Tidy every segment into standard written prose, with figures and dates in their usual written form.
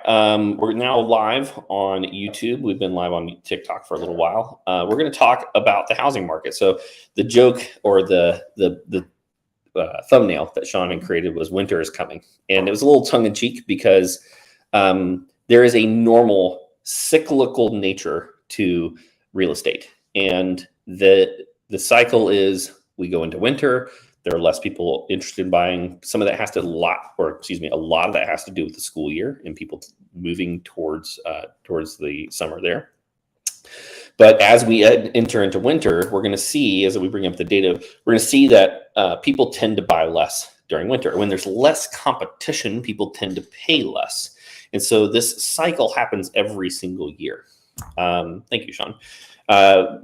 We're now live on YouTube. We've been live on TikTok for a little while. We're going to talk about the housing market. So the joke or the thumbnail that Sean had created was "Winter is coming," and it was a little tongue in cheek because there is a normal cyclical nature to real estate, and the cycle is we go into winter. There are less people interested in buying. Some of that has to a lot of that has to do with the school year and people moving towards the summer there. But as we enter into winter, we're going to see, as we bring up the data, we're going to see that people tend to buy less during winter. When there's less competition, people tend to pay less. And so this cycle happens every single year. Thank you, Sean.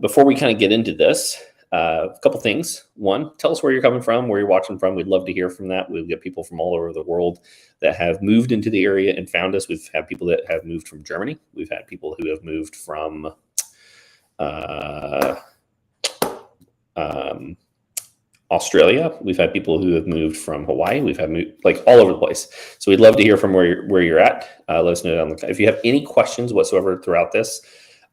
Before we kind of get into this, a couple things. One, tell us where you're coming from, where you're watching from. We'd love to hear from that. We've got people from all over the world that have moved into the area and found us. We've had people that have moved from Germany. We've had people who have moved from Australia. We've had people who have moved from Hawaii. We've had like all over the place. So we'd love to hear from where you're at. Let us know down the. If you have any questions whatsoever throughout this,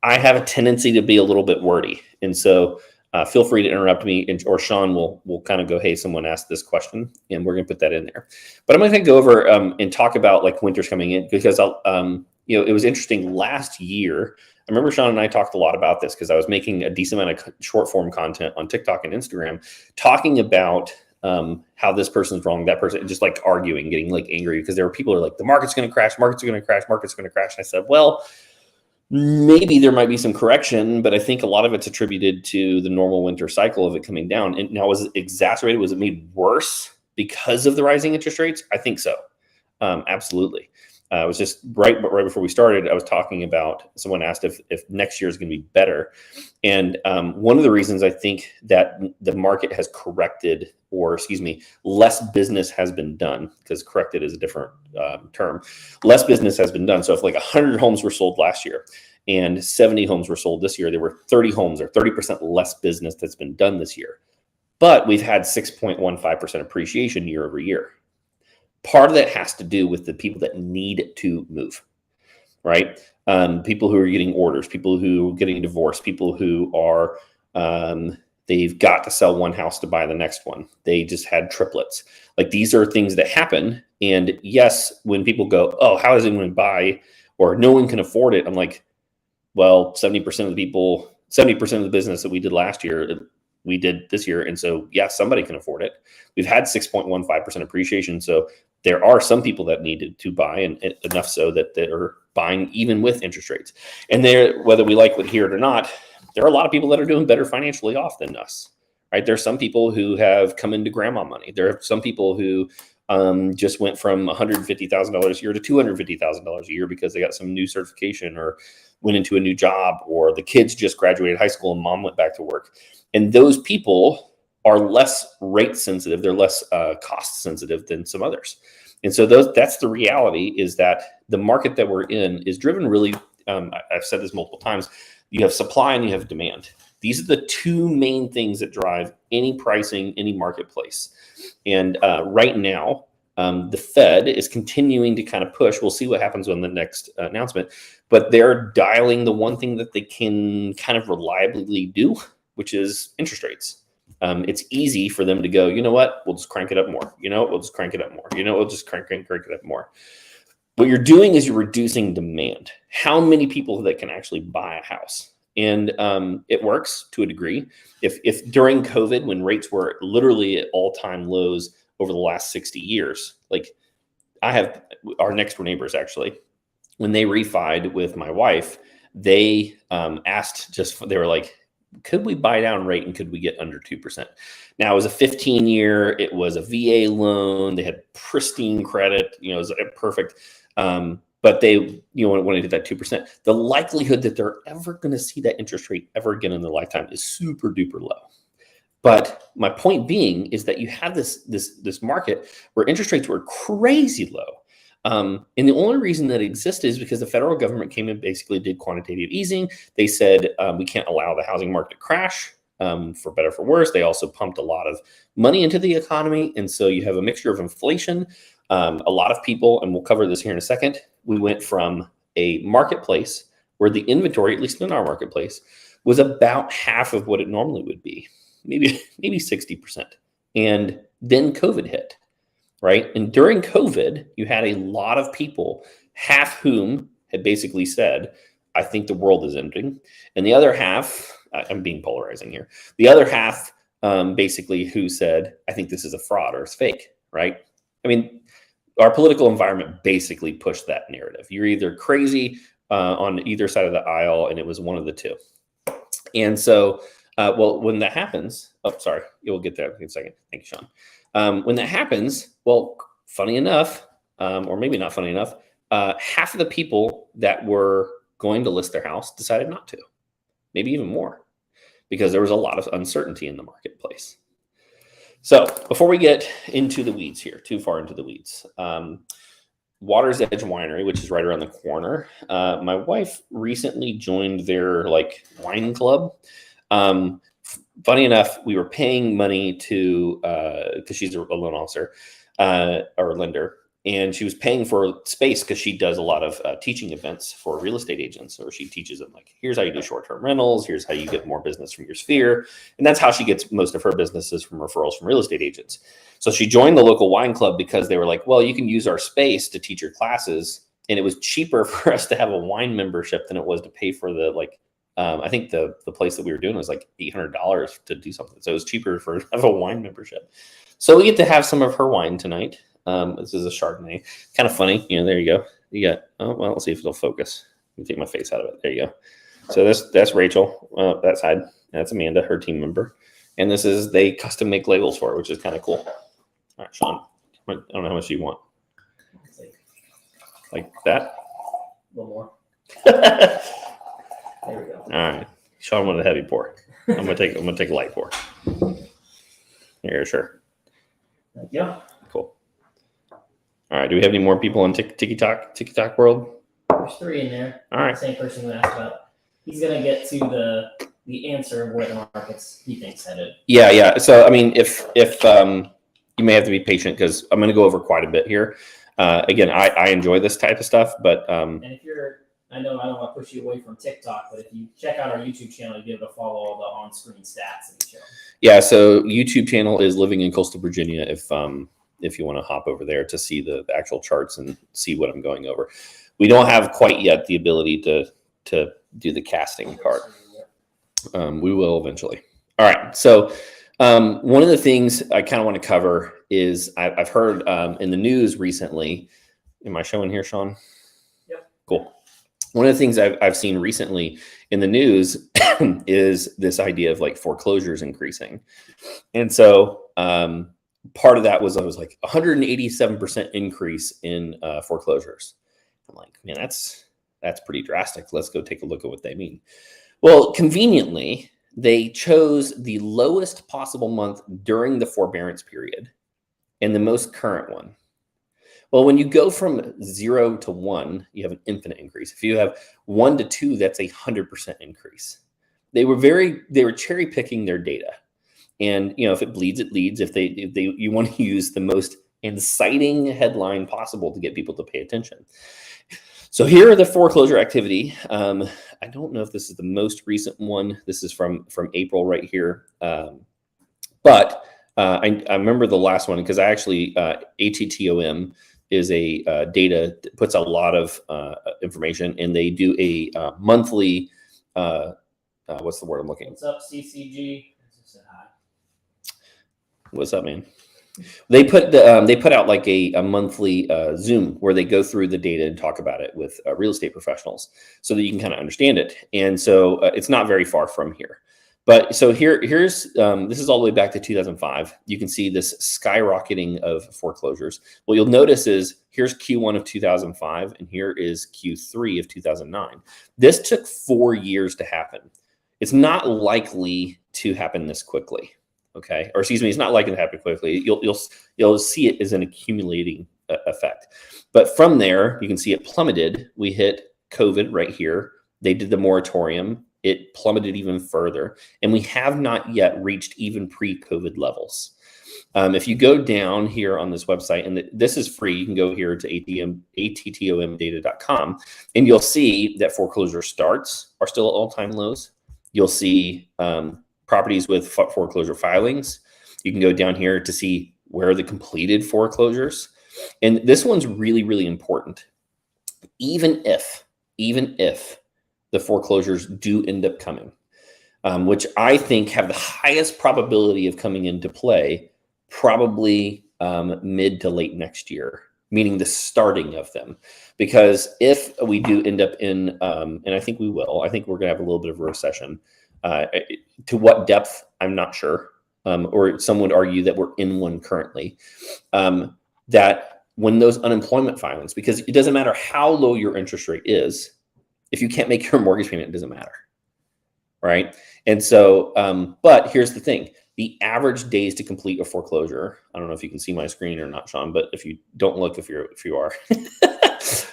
I have a tendency to be a little bit wordy, and so feel free to interrupt me, or Sean will kind of go, hey, someone asked this question, and we're going to put that in there. But I'm going to go over and talk about like winter's coming in because it was interesting last year. I remember Sean and I talked a lot about this because I was making a decent amount of short form content on TikTok and Instagram talking about how this person's wrong, that person, just like arguing, getting like angry because there were people who are like, the market's going to crash, market's going to crash. And I said, well, maybe there might be some correction, but I think a lot of it's attributed to the normal winter cycle of it coming down. And now, was it exacerbated? Was it made worse because of the rising interest rates? I think so. Absolutely. It was just right before we started, I was talking about, someone asked if next year is going to be better. And one of the reasons I think that the market has corrected, less business has been done, because corrected is a different term. Less business has been done. So if like 100 homes were sold last year and 70 homes were sold this year, there were 30 homes or 30% less business that's been done this year. But we've had 6.15% appreciation year over year. Part of that has to do with the people that need to move, right? People who are getting orders, people who are getting divorced, people who are, they've got to sell one house to buy the next one. They just had triplets. Like, these are things that happen. And yes, when people go, oh, how is anyone buy, or no one can afford it? I'm like, well, 70% of the business that we did last year, we did this year. And so, yeah, somebody can afford it. We've had 6.15% appreciation. So there are some people that needed to buy, and enough so that they're buying even with interest rates. And there, whether we like what hear it or not, there are a lot of people that are doing better financially off than us, right? There's some people who have come into grandma money. There are some people who just went from $150,000 a year to $250,000 a year because they got some new certification or went into a new job, or the kids just graduated high school and mom went back to work. And those people are less rate sensitive. They're less cost sensitive than some others. And so that's the reality, is that the market that we're in is driven really, I've said this multiple times, you have supply and you have demand. These are the two main things that drive any pricing, any marketplace. And right now, the Fed is continuing to kind of push. We'll see what happens on the next announcement, but they're dialing the one thing that they can kind of reliably do, which is interest rates. It's easy for them to go, you know what, we'll just crank it up more. You know what, we'll just crank it up more. You know, we'll just crank it up more. What you're doing is you're reducing demand. How many people that can actually buy a house? And it works to a degree. If during COVID, when rates were literally at all-time lows over the last 60 years, like I have our next door neighbors, actually, when they refied with my wife, they asked they were like, could we buy down rate and could we get under 2%? Now, it was a 15-year, it was a VA loan, they had pristine credit, it was perfect. But they, when they did that 2%, the likelihood that they're ever going to see that interest rate ever again in their lifetime is super duper low. But my point being is that you have this market where interest rates were crazy low. And the only reason that existed is because the federal government came and basically did quantitative easing. They said, we can't allow the housing market to crash, for better or for worse. They also pumped a lot of money into the economy. And so you have a mixture of inflation, A lot of people, and we'll cover this here in a second, we went from a marketplace where the inventory, at least in our marketplace, was about half of what it normally would be, maybe 60%. And then COVID hit, right? And during COVID, you had a lot of people, half whom had basically said, I think the world is ending. And the other half, I'm being polarizing here, the other half basically who said, I think this is a fraud or it's fake, right? I mean, our political environment basically pushed that narrative. You're either crazy on either side of the aisle, and it was one of the two. And so, well, when that happens, oh, sorry, you'll get there in a second. Thank you, Sean. When that happens, well, funny enough, or maybe not funny enough, half of the people that were going to list their house decided not to, maybe even more, because there was a lot of uncertainty in the marketplace. So before we get into the weeds here, too far into the weeds, Water's Edge Winery, which is right around the corner. My wife recently joined their wine club. Funny enough, we were paying money to, because she's a loan officer or lender, and she was paying for space because she does a lot of teaching events for real estate agents, or she teaches them here's how you do short-term rentals, here's how you get more business from your sphere. And that's how she gets most of her businesses, from referrals from real estate agents. So she joined the local wine club because they were like, well, you can use our space to teach your classes. And it was cheaper for us to have a wine membership than it was to pay for the I think the place that we were doing was $800 to do something. So it was cheaper to have a wine membership. So we get to have some of her wine tonight. This is a Chardonnay. Kind of funny. There you go. You got, oh, well, let's see if it'll focus. Let me take my face out of it. There you go. So that's Rachel. That side. That's Amanda, her team member. And this is, they custom make labels for her, which is kind of cool. All right, Sean, I don't know how much you want. Like that? A little more. There we go. All right. Sean wanted a heavy pour. I'm gonna take a light pour. Here, sure. Thank you. Cool. All right. Do we have any more people on TikTok world? There's 3 in there. All right. Same person who asked about. He's gonna get to the answer of where the markets he thinks headed. Yeah. So I mean, if you may have to be patient because I'm gonna go over quite a bit here. Again, I enjoy this type of stuff, but and if I know I don't want to push you away from TikTok, but if you check out our YouTube channel, you'll be able to follow all the on-screen stats that we show. Yeah, so YouTube channel is Living in Coastal Virginia. If you want to hop over there to see the actual charts and see what I'm going over, we don't have quite yet the ability to do the casting part. We will eventually. All right, so one of the things I kind of want to cover is I've heard in the news recently. Am I showing here, Sean? Yep. Cool. One of the things I've seen recently in the news is this idea of foreclosures increasing. And so part of that was, I was 187% increase in foreclosures. I'm like, man, that's pretty drastic. Let's go take a look at what they mean. Well, conveniently, they chose the lowest possible month during the forbearance period and the most current one. Well, when you go from 0 to 1, you have an infinite increase. If you have 1 to 2, that's 100% increase. They were cherry picking their data, and if it bleeds, it leads. If you want to use the most inciting headline possible to get people to pay attention. So here are the foreclosure activity. I don't know if this is the most recent one. This is from April right here, but I remember the last one because I actually ATTOM is a data that puts a lot of information, and they do a monthly. What's the word I'm looking? What's up, CCG? What's up, man? They put out a monthly Zoom where they go through the data and talk about it with real estate professionals so that you can kind of understand it. And so it's not very far from here. But so here's this is all the way back to 2005. You can see this skyrocketing of foreclosures. What you'll notice is here's Q1 of 2005 and here is Q3 of 2009. This took 4 years to happen. It's not likely to happen this quickly. Okay, or excuse me, it's not likely to happen quickly. You'll see it as an accumulating effect. But from there, you can see it plummeted. We hit COVID right here. They did the moratorium. It plummeted even further, and we have not yet reached even pre-COVID levels. If you go down here on this website, and this is free, you can go here to attomdata.com, and you'll see that foreclosure starts are still at all-time lows. You'll see properties with foreclosure filings. You can go down here to see where are the completed foreclosures. And this one's really, really important. Even if the foreclosures do end up coming, which I think have the highest probability of coming into play, probably mid to late next year, meaning the starting of them. Because if we do end up in, and I think we will, I think we're going to have a little bit of a recession. To what depth, I'm not sure. Or some would argue that we're in one currently. That when those unemployment filings, because it doesn't matter how low your interest rate is, if you can't make your mortgage payment, it doesn't matter. Right. And so, but here's the thing. The average days to complete a foreclosure. I don't know if you can see my screen or not, Sean, but if you don't look, if you are,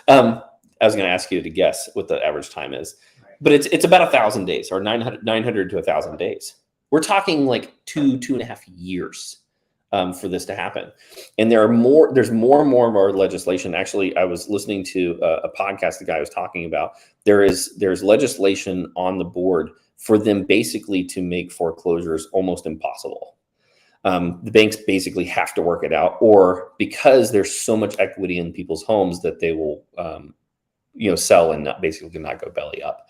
I was going to ask you to guess what the average time is, but it's about 1,000 days, or 900 to 1,000 days. We're talking like 2.5 years for this to happen. And there's more and more legislation. Actually, I was listening to a podcast the guy was talking about. There's legislation on the board for them basically to make foreclosures almost impossible. The banks basically have to work it out, or because there's so much equity in people's homes that they will, sell and basically not go belly up.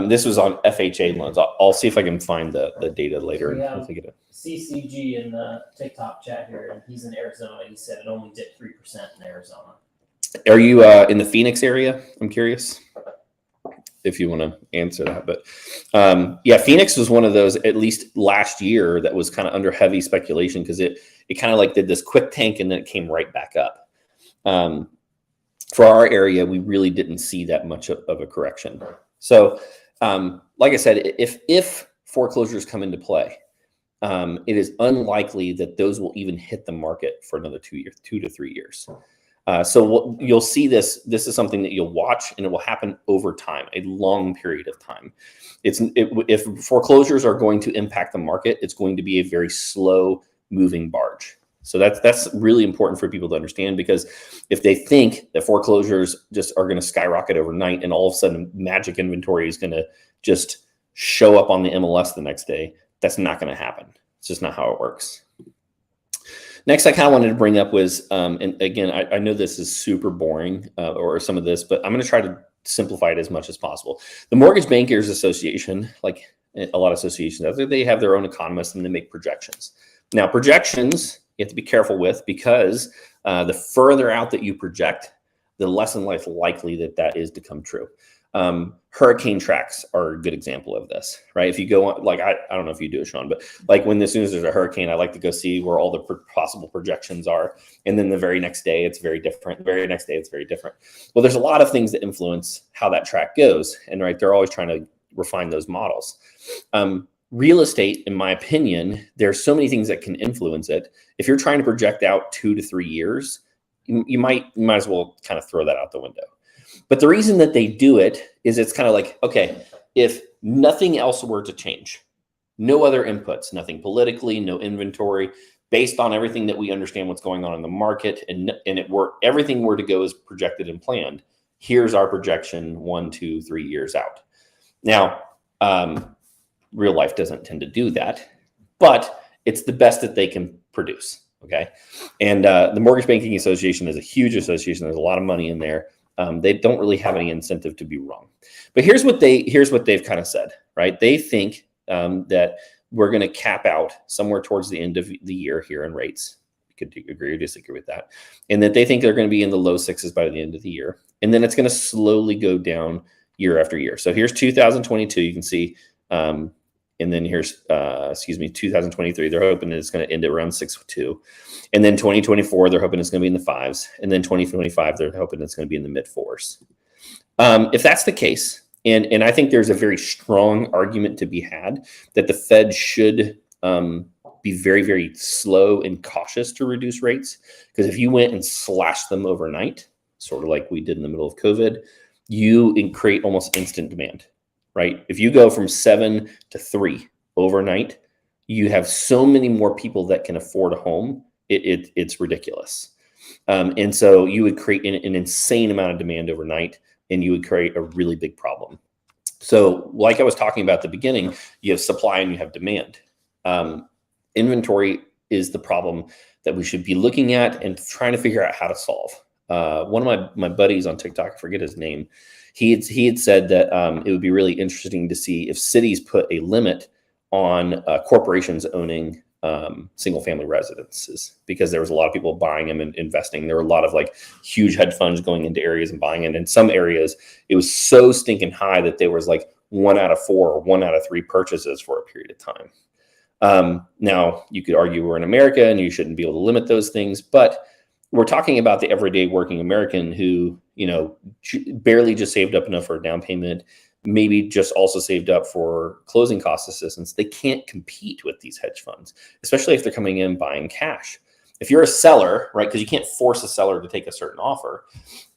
This was on FHA loans. I'll see if I can find the data later. We have CCG in the TikTok chat here, and he's in Arizona. He said it only dipped 3% in Arizona. Are you in the Phoenix area? I'm curious if you want to answer that. But Phoenix was one of those, at least last year, that was kind of under heavy speculation because it kind of like did this quick tank and then it came right back up. For our area, we really didn't see that much of a correction. So, like I said, if foreclosures come into play, it is unlikely that those will even hit the market for another 2 to 3 years. So you'll see this is something that you'll watch, and it will happen over time, a long period of time. If foreclosures are going to impact the market, it's going to be a very slow moving barge. So that's really important for people to understand, because if they think that foreclosures just are going to skyrocket overnight and all of a sudden magic inventory is going to just show up on the MLS the next day, that's not going to happen. It's just not how it works. Next, I kind of wanted to bring up was, and again, I know this is super boring or some of this, but I'm going to try to simplify it as much as possible. The Mortgage Bankers Association, like a lot of associations out there, they have their own economists and they make projections. Now, projections you have to be careful with, because the further out that you project, the less and less likely that is to come true. Hurricane tracks are a good example of this, right? If you go on, like, I don't know if you do it, Sean, but like as soon as there's a hurricane, I like to go see where all the possible projections are. And then the very next day, it's very different. The very next day, it's very different. Well, there's a lot of things that influence how that track goes. And right, they're always trying to refine those models. Real estate, in my opinion, there's so many things that can influence it. If you're trying to project out 2 to 3 years, you might as well kind of throw that out the window. But the reason that they do it is it's kind of like, okay, if nothing else were to change, no other inputs, nothing politically, no inventory, based on everything that we understand what's going on in the market, and everything were to go as projected and planned, here's our projection 1, 2, 3 years out. Now, real life doesn't tend to do that, but it's the best that they can produce. Okay. And the Mortgage Banking Association is a huge association. There's a lot of money in there. They don't really have any incentive to be wrong. But here's what they've kind of said, right? They think that we're going to cap out somewhere towards the end of the year here in rates. You could agree or disagree with that. And that they think they're going to be in the low 6s by the end of the year. And then it's going to slowly go down year after year. So here's 2022. You can see, and then here's, 2023. They're hoping it's going to end at around 6.2. And then 2024, they're hoping it's going to be in the 5s. And then 2025, they're hoping it's going to be in the mid 4s. If that's the case, and I think there's a very strong argument to be had that the Fed should be very, very slow and cautious to reduce rates. Because if you went and slashed them overnight, sort of like we did in the middle of COVID, you create almost instant demand. Right? If you go from 7 to 3 overnight, you have so many more people that can afford a home. It's ridiculous. And so you would create an insane amount of demand overnight, and you would create a really big problem. So like I was talking about at the beginning, you have supply and you have demand. Inventory is the problem that we should be looking at and trying to figure out how to solve. One of my buddies on TikTok, I forget his name, he had said that it would be really interesting to see if cities put a limit on corporations owning single family residences, because there was a lot of people buying them and investing. There were a lot of like huge hedge funds going into areas and buying it. In some areas, it was so stinking high that there was like 1 out of 4 or 1 out of 3 purchases for a period of time. Now you could argue we're in America and you shouldn't be able to limit those things, but we're talking about the everyday working American who, barely just saved up enough for a down payment, maybe just also saved up for closing cost assistance. They can't compete with these hedge funds, especially if they're coming in buying cash. If you're a seller, right, because you can't force a seller to take a certain offer,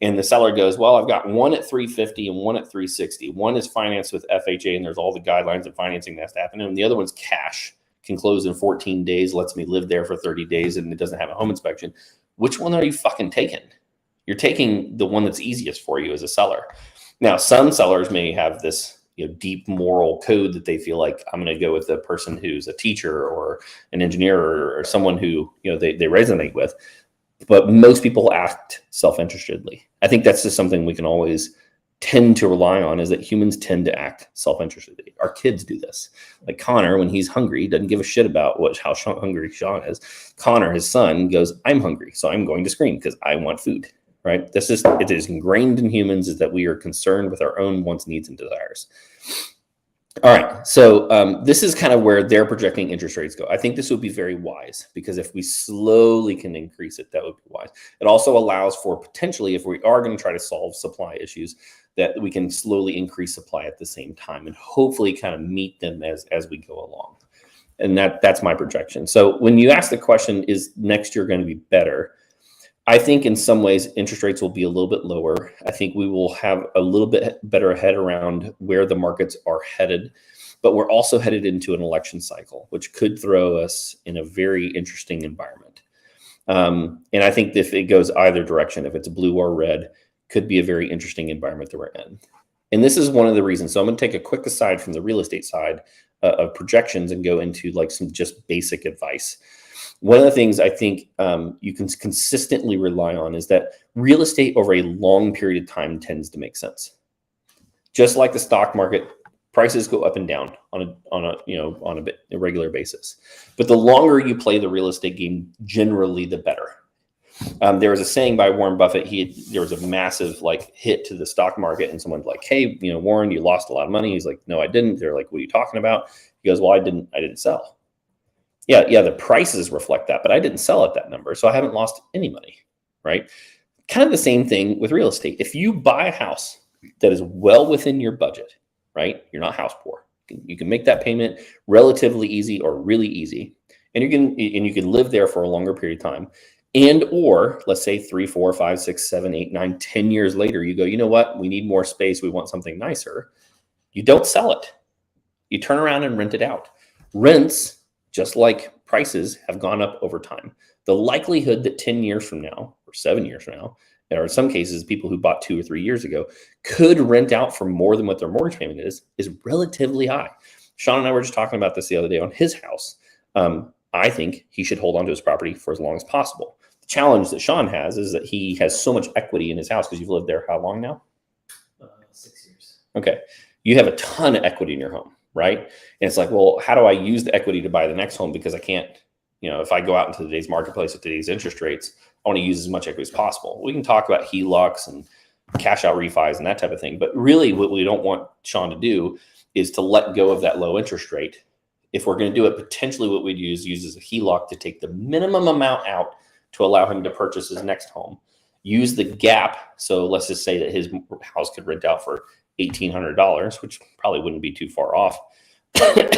and the seller goes, well, I've got one at 350 and one at 360. One is financed with FHA, and there's all the guidelines of financing that has to happen, and the other one's cash, can close in 14 days, lets me live there for 30 days, and it doesn't have a home inspection. Which one are you fucking taking? You're taking the one that's easiest for you as a seller. Now, some sellers may have this deep moral code that they feel like, I'm going to go with the person who's a teacher or an engineer or someone who they resonate with. But most people act self-interestedly. I think that's just something we can always tend to rely on, is that humans tend to act self-interestedly. Our kids do this. Like Connor, when he's hungry, doesn't give a shit about how hungry Sean is. Connor, his son, goes, I'm hungry, so I'm going to scream because I want food. Right? It is ingrained in humans, is that we are concerned with our own wants, needs, and desires. All right. So this is kind of where they're projecting interest rates go. I think this would be very wise, because if we slowly can increase it, that would be wise. It also allows for potentially, if we are going to try to solve supply issues, that we can slowly increase supply at the same time and hopefully kind of meet them as we go along. And that's my projection. So when you ask the question, is next year going to be better? I think in some ways interest rates will be a little bit lower. I think we will have a little bit better head around where the markets are headed, but we're also headed into an election cycle, which could throw us in a very interesting environment. And I think if it goes either direction, if it's blue or red, could be a very interesting environment that we're in. And this is one of the reasons. So I'm going to take a quick aside from the real estate side of projections and go into like some just basic advice. One of the things I think you can consistently rely on is that real estate over a long period of time tends to make sense. Just like the stock market, prices go up and down on a regular basis. But the longer you play the real estate game, generally the better. There was a saying by Warren Buffett. There was a massive hit to the stock market, and someone's like, "Hey, Warren, you lost a lot of money." He's like, "No, I didn't." They're like, "What are you talking about?" He goes, "Well, I didn't sell." Yeah, the prices reflect that, but I didn't sell at that number, so I haven't lost any money, right? Kind of the same thing with real estate. If you buy a house that is well within your budget, right? You're not house poor. You can make that payment relatively easy or really easy, and you can live there for a longer period of time. And or let's say 3, 4, 5, 6, 7, 8, 9, 10 years later, you go, you know what? We need more space. We want something nicer. You don't sell it. You turn around and rent it out. Rents, just like prices, have gone up over time. The likelihood that 10 years from now or 7 years from now, or in some cases, people who bought 2 or 3 years ago could rent out for more than what their mortgage payment is relatively high. Sean and I were just talking about this the other day on his house. I think he should hold on to his property for as long as possible. The challenge that Sean has is that he has so much equity in his house, because you've lived there how long now? 6 years. Okay. You have a ton of equity in your home, right? And it's like, well, how do I use the equity to buy the next home? Because I can't, if I go out into today's marketplace with today's interest rates, I want to use as much equity as possible. We can talk about HELOCs and cash out refis and that type of thing. But really what we don't want Sean to do is to let go of that low interest rate. If we're going to do it, potentially what we'd use a HELOC to take the minimum amount out to allow him to purchase his next home. Use the gap. So let's just say that his house could rent out for $1,800, which probably wouldn't be too far off.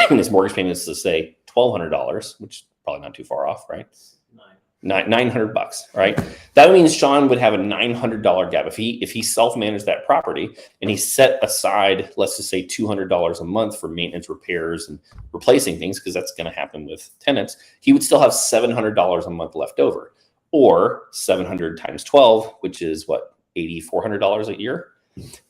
And his mortgage payment is to say $1,200, which is probably not too far off, right? 9. $900, right? That means Sean would have a $900 gap if he self-managed that property and he set aside, let's just say $200 a month for maintenance, repairs, and replacing things, because that's going to happen with tenants. He would still have $700 a month left over, or 700 times 12, which is what, $8,400 a year.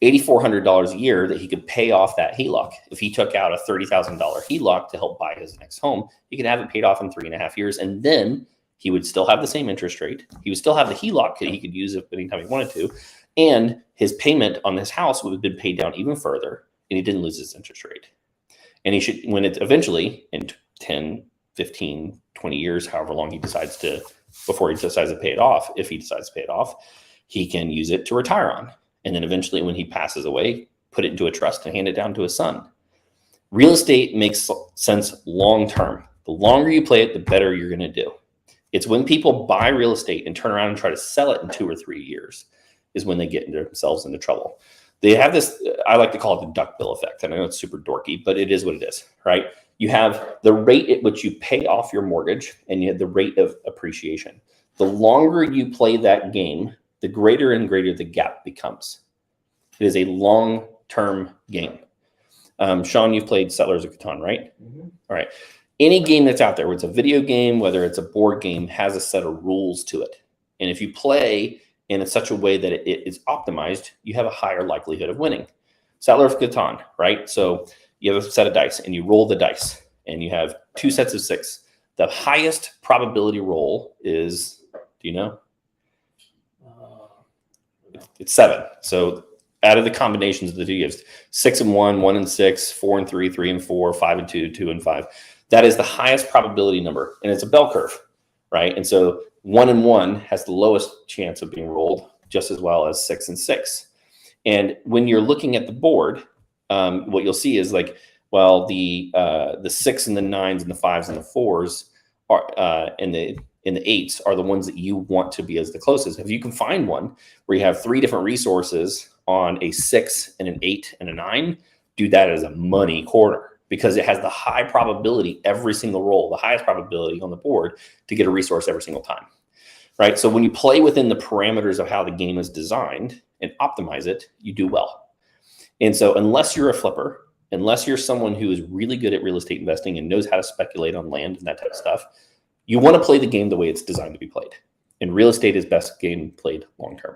$8,400 a year that he could pay off that HELOC. If he took out a $30,000 HELOC to help buy his next home, he could have it paid off in 3.5 years, and then he would still have the same interest rate. He would still have the HELOC that he could use anytime he wanted to. And his payment on this house would have been paid down even further, and he didn't lose his interest rate. And he should, when it eventually in 10, 15, 20 years, however long he decides to, before he decides to pay it off, if he decides to pay it off, he can use it to retire on. And then eventually when he passes away, put it into a trust and hand it down to his son. Real estate makes sense long-term. The longer you play it, the better you're going to do. It's when people buy real estate and turn around and try to sell it in 2 or 3 years is when they get themselves into trouble. They have this, I like to call it the duck bill effect. And I know it's super dorky, but it is what it is, right? You have the rate at which you pay off your mortgage, and you have the rate of appreciation. The longer you play that game, the greater and greater the gap becomes. It is a long-term game. Sean, you've played Settlers of Catan, right? Mm-hmm. All right. Any game that's out there, whether it's a video game, whether it's a board game, has a set of rules to it. And if you play in such a way that it is optimized, you have a higher likelihood of winning. Settlers of Catan, right? So you have a set of dice and you roll the dice and you have 2 sets of 6. The highest probability roll is, do you know? It's 7. So out of the combinations of the 2 gives 6 and 1, 1 and 6, 4 and 3, 3 and 4, 5 and 2, 2 and 5. That is the highest probability number, and it's a bell curve, right? And so 1 and 1 has the lowest chance of being rolled, just as well as 6 and 6. And when you're looking at the board, what you'll see is like, well, the 6 and the 9s and the 5s and the 4s are and the 8s are the ones that you want to be as the closest. If you can find one where you have 3 different resources on a 6 and an 8 and a 9, do that as a money corner, because it has the high probability every single roll, the highest probability on the board to get a resource every single time, right? So when you play within the parameters of how the game is designed and optimize it, you do well. And so unless you're a flipper, unless you're someone who is really good at real estate investing and knows how to speculate on land and that type of stuff, you want to play the game the way it's designed to be played. And real estate is best game played long-term.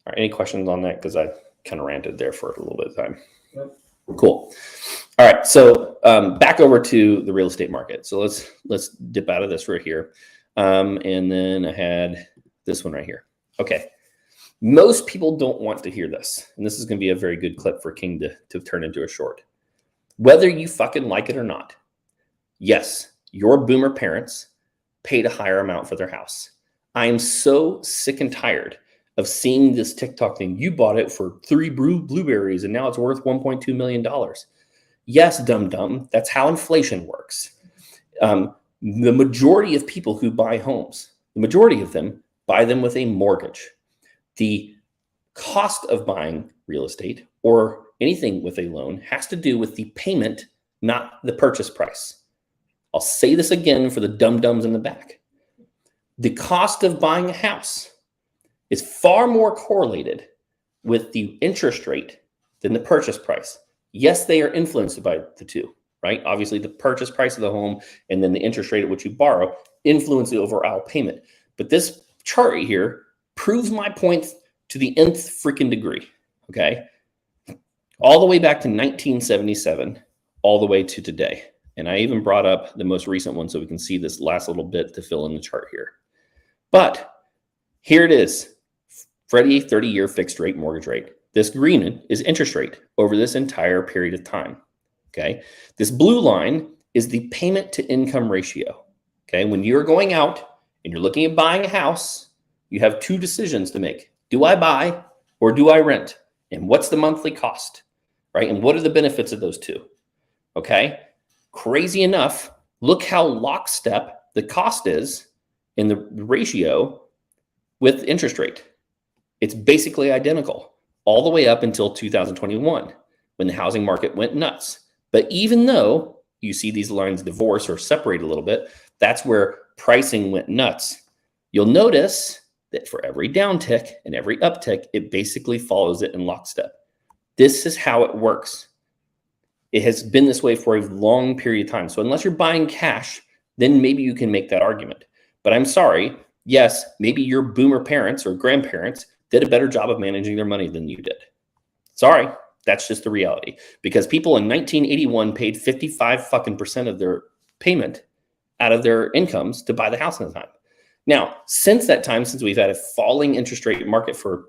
All right, any questions on that? Because I kind of ranted there for a little bit of time. Yep. Cool. All right, so back over to the real estate market. So let's dip out of this right here. And then I had this one right here. Okay. Most people don't want to hear this. And this is going to be a very good clip for King to turn into a short. Whether you fucking like it or not, yes, your boomer parents paid a higher amount for their house. I am so sick and tired of seeing this TikTok thing. You bought it for 3 blueberries and now it's worth $1.2 million. Yes, dumb. That's how inflation works. The majority of people who buy homes, the majority of them buy them with a mortgage. The cost of buying real estate or anything with a loan has to do with the payment, not the purchase price. I'll say this again for the dum-dums in the back. The cost of buying a house is far more correlated with the interest rate than the purchase price. Yes, they are influenced by the two, right? Obviously, the purchase price of the home and then the interest rate at which you borrow influence the overall payment. But this chart right here proves my point to the nth freaking degree, okay? All the way back to 1977, all the way to today. And I even brought up the most recent one so we can see this last little bit to fill in the chart here. But here it is. Freddie 30-year fixed rate mortgage rate. This green is interest rate over this entire period of time, okay? This blue line is the payment to income ratio, okay? When you're going out and you're looking at buying a house, you have 2 decisions to make. Do I buy or do I rent? And what's the monthly cost, right? And what are the benefits of those 2, okay? Crazy enough, look how lockstep the cost is in the ratio with interest rate. It's basically identical all the way up until 2021 when the housing market went nuts. But even though you see these lines divorce or separate a little bit, that's where pricing went nuts. You'll notice that for every downtick and every uptick, it basically follows it in lockstep. This is how it works. It has been this way for a long period of time. So unless you're buying cash, then maybe you can make that argument. But I'm sorry, yes, maybe your boomer parents or grandparents did a better job of managing their money than you did. Sorry, that's just the reality. Because people in 1981 paid 55% of their payment out of their incomes to buy the house in the time. Now, since that time, since we've had a falling interest rate market for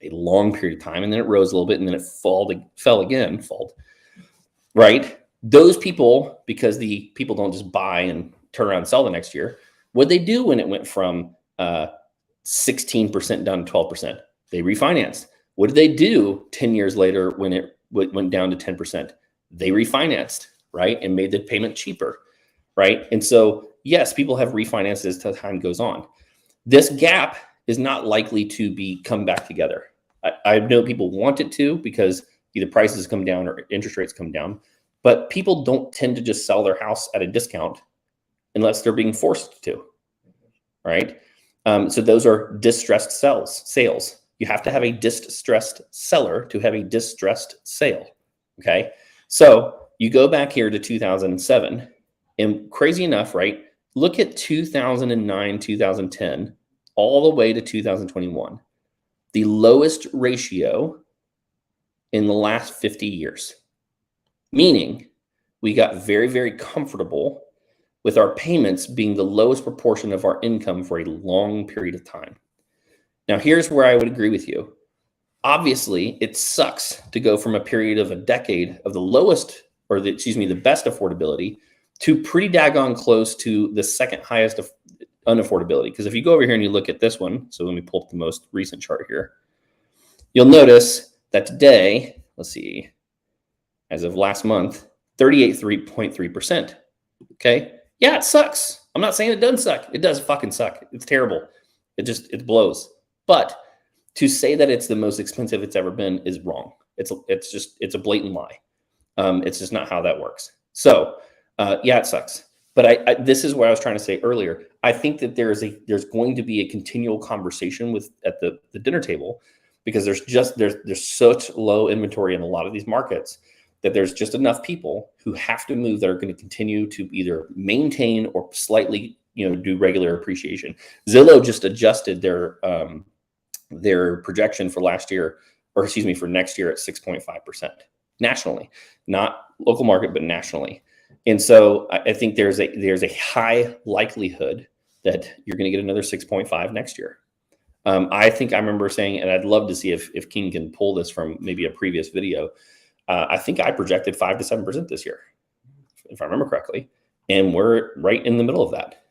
a long period of time, and then it rose a little bit, and then it fell again, right? Those people, because the people don't just buy and turn around and sell the next year, what they do when it went from 16% down to 12%? They refinanced. What did they do 10 years later when it went down to 10%? They refinanced, right? And made the payment cheaper, right? And so, yes, people have refinanced as time goes on. This gap is not likely to come back together. I know people want it to because either prices come down or interest rates come down, but people don't tend to just sell their house at a discount unless they're being forced to, right? So those are distressed sales. You have to have a distressed seller to have a distressed sale, okay? So you go back here to 2007, and crazy enough, right? Look at 2009, 2010, all the way to 2021. The lowest ratio in the last 50 years. Meaning we got very, very comfortable with our payments being the lowest proportion of our income for a long period of time. Now, here's where I would agree with you. Obviously, it sucks to go from a period of a decade of the lowest, or the best affordability to pretty daggone close to the second highest of unaffordability. Because if you go over here and you look at this one, so let me pull up the most recent chart here, you'll notice that today, let's see, as of last month, 38.3%. Okay. Yeah, it sucks. I'm not saying it doesn't suck. It does fucking suck. It's terrible. It blows. But to say that it's the most expensive it's ever been is wrong. It's a blatant lie. It's just not how that works. So yeah, it sucks. But this is what I was trying to say earlier. I think that there's going to be a continual conversation at the dinner table, because there's such low inventory in a lot of these markets that there's just enough people who have to move that are going to continue to either maintain or slightly, do regular appreciation. Zillow just adjusted their projection for last year, or for next year, at 6.5% nationally, not local market, but nationally. And so I think there's a high likelihood that you're going to get another 6.5 next year. I think I remember saying, and I'd love to see if King can pull this from maybe a previous video. I think I projected 5 to 7% this year, if I remember correctly, and we're right in the middle of that.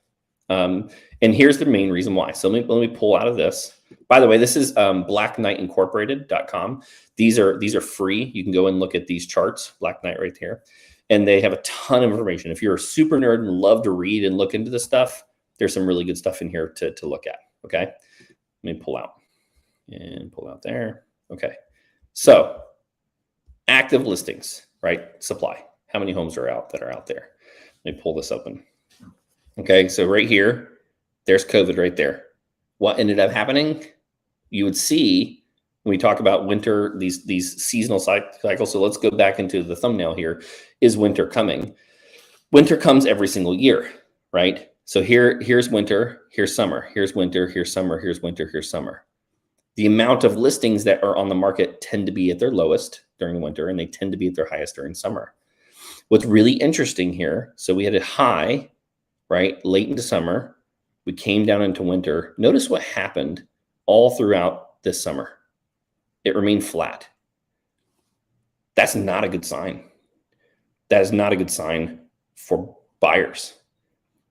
And here's the main reason why. So let me pull out of this. By the way, this is blackknightincorporated.com. These are free. You can go and look at these charts, Black Knight right here, and they have a ton of information. If you're a super nerd and love to read and look into this stuff, there's some really good stuff in here to look at. Okay, let me pull out there. Okay, so active listings, right? Supply. How many homes are out there? Let me pull this open. Okay, so right here, there's COVID right there. What ended up happening? You would see when we talk about winter, these seasonal cycles. So let's go back into the thumbnail here. Is winter coming? Winter comes every single year, right? So here's winter, here's summer, here's winter, here's summer, here's winter, here's summer. The amount of listings that are on the market tend to be at their lowest during winter, and they tend to be at their highest during summer. What's really interesting here, so we had a high, right, late into summer. We came down into winter. Notice what happened all throughout this summer. It remained flat. That's not a good sign. That is not a good sign for buyers,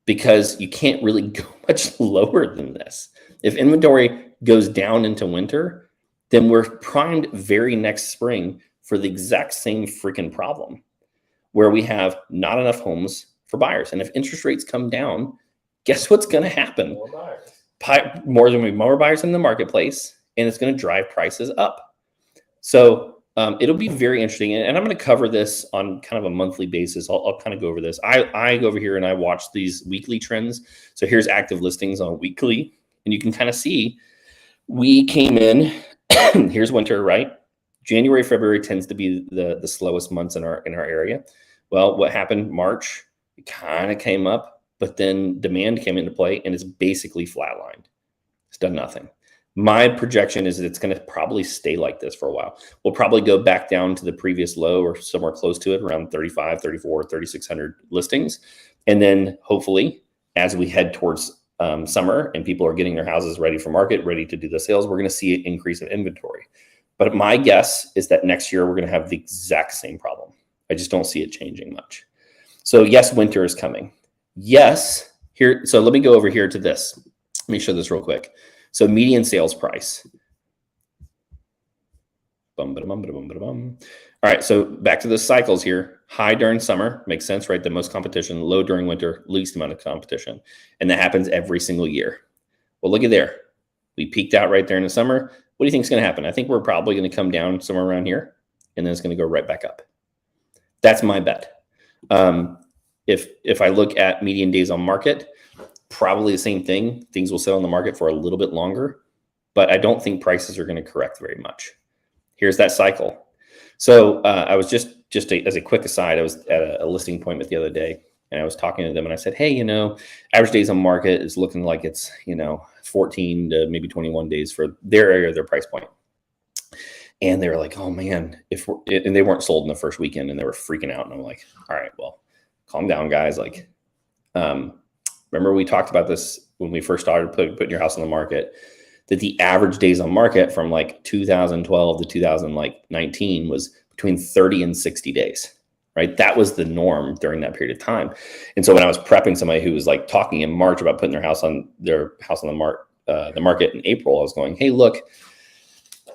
because you can't really go much lower than this. If inventory goes down into winter, then we're primed very next spring for the exact same freaking problem, where we have not enough homes for buyers. And if interest rates come down, guess what's going to happen? More buyers in the marketplace, and it's going to drive prices up. So It'll be very interesting. And I'm going to cover this on kind of a monthly basis. I'll kind of go over this. I go over here and I watch these weekly trends. So here's active listings on weekly. And you can kind of see we came in, here's winter, right? January, February tends to be the slowest months in our area. Well, what happened? March, it kind of came up, but then demand came into play and it's basically flatlined. It's done nothing. My projection is that it's going to probably stay like this for a while. We'll probably go back down to the previous low or somewhere close to it, around 35, 34, 3,600 listings. And then hopefully, as we head towards summer and people are getting their houses ready for market, ready to do the sales, we're going to see an increase in inventory. But my guess is that next year we're going to have the exact same problem. I just don't see it changing much. So yes, winter is coming. Yes, here. So let me go over here to this. Let me show this real quick. So median sales price. All right, so back to the cycles here. High during summer, makes sense, right? The most competition. Low during winter, least amount of competition. And that happens every single year. Well, look at there. We peaked out right there in the summer. What do you think is going to happen? I think we're probably going to come down somewhere around here, and then it's going to go right back up. That's my bet. If I look at median days on market, probably the same thing. Things will sit on the market for a little bit longer, but I don't think prices are going to correct very much. Here's that cycle. So I was just as a quick aside, I was at a listing appointment the other day, and I was talking to them, and I said, hey, average days on market is looking like it's 14 to maybe 21 days for their area, their price point. And they were like, oh man, and they weren't sold in the first weekend, and they were freaking out. And I'm like, all right, well, calm down, guys. Like, remember we talked about this when we first started putting your house on the market, that the average days on market from like 2012 to 2019 was between 30 and 60 days, right? That was the norm during that period of time. And so when I was prepping somebody who was like talking in March about putting their house on the market in April, I was going, hey, look,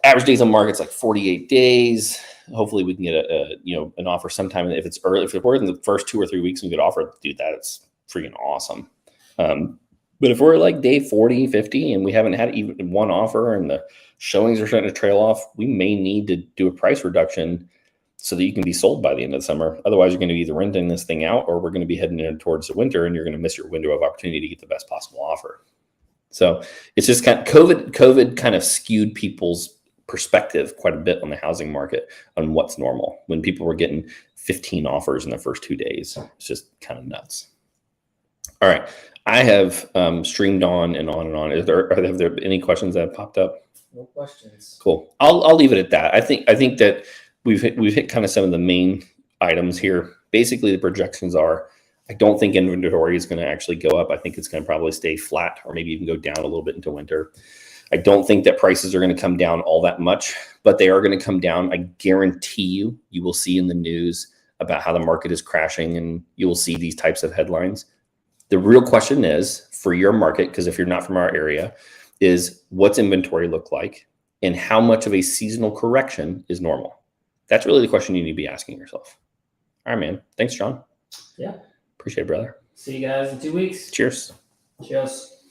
average days on market's like 48 days. Hopefully we can get an offer sometime. If it's early, if we're in the first 2 or 3 weeks and we get offered, dude, that's freaking awesome. But if we're like day 40, 50, and we haven't had even one offer and the showings are starting to trail off, we may need to do a price reduction so that you can be sold by the end of the summer. Otherwise, you're going to be either renting this thing out, or we're going to be heading in towards the winter, and you're going to miss your window of opportunity to get the best possible offer. So it's just kind of COVID kind of skewed people's perspective quite a bit on the housing market on what's normal. When people were getting 15 offers in the first 2 days, it's just kind of nuts. All right. I have streamed on and on and on. Have there any questions that have popped up? No questions. Cool. I'll leave it at that. I think that we've hit kind of some of the main items here. Basically, the projections are, I don't think inventory is going to actually go up. I think it's going to probably stay flat or maybe even go down a little bit into winter. I don't think that prices are going to come down all that much, but they are going to come down. I guarantee you will see in the news about how the market is crashing, and you will see these types of headlines. The real question is, for your market, because if you're not from our area, is what's inventory look like and how much of a seasonal correction is normal? That's really the question you need to be asking yourself. All right, man. Thanks, John. Yeah. Appreciate it, brother. See you guys in 2 weeks. Cheers. Cheers.